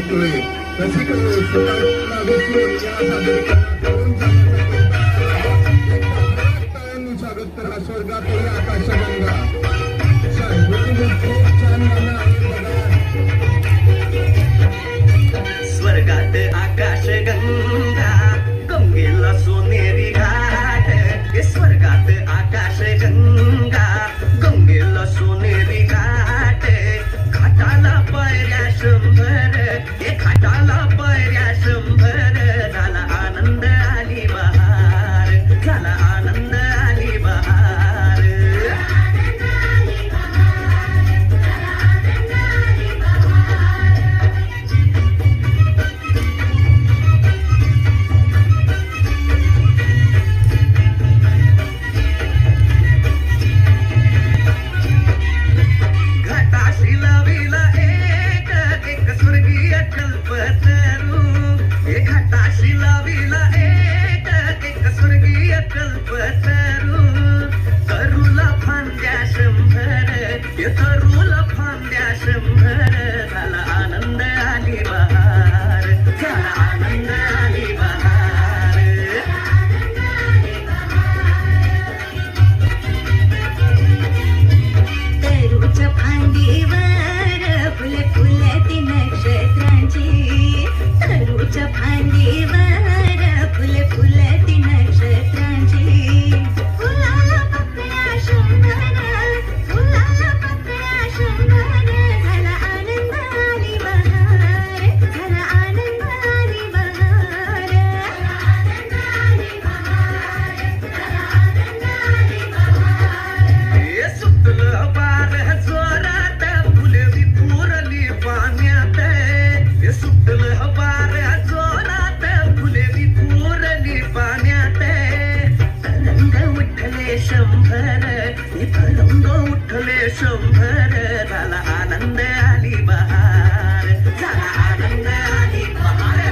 करतोय. रसिक हो, सुतारला विसरून या सादरीकरणात स्वागत करा. स्वर्गातही आकाशगंगा खूप छान गाणं आहे बघा. स्वर्गात आकाशगंगा गंगेला सोनेरी घाट. स्वर्गात आकाशगंगा गंगेला सोनेरी घाट. घाटाला पायऱ्या शंभर, घाटाला पायऱ्या शंभर. झाला आनंद आली बहार, झाला आनंद आली बहार. घाटाशी लाविला एक एक स्वर्गीय कल्पतरू. घाटाशी लाविला एक एक स्वर्गीय कल्पतरू. तरुला फांद्या शंभर, तरुला फांद्या शंभर. झाला आनंद आली बहार, झाला आनंद आली बहार. तरूच्या फांदीवर फुले फुले ती नक्षत्रांची. तरूच्या फांदीवर फुले फुले ती नक्षत्रांची. फुलाला पाकळ्या शंभर, फुलाला पाकळ्या शंभर. झाला आनंद आली बहार, झाला आनंद आली बहार. आनंद आली बहार, झाला आनंद आली बहार. सुटलं बार जोरात फुले विखुरली पाण्यात. सुटलं बार जोरात फुले विखुरली पाण्यात. तरंग उठले शंभर, तरंग उठले शंभर. झाला आनंद आली बहार, झाला आनंद आली बहार.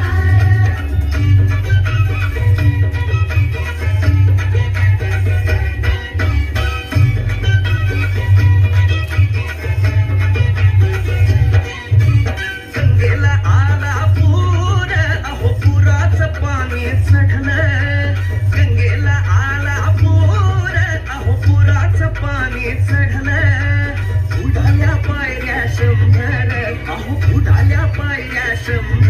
गंगेला आला पूर, अहो पुराचं पाणी चढलं. गंगेला आला पूर, अहो पुराचं पाणी चढलं. उडाल्या पायऱ्या शंभर, अहो उडाल्या पायऱ्या शंभर.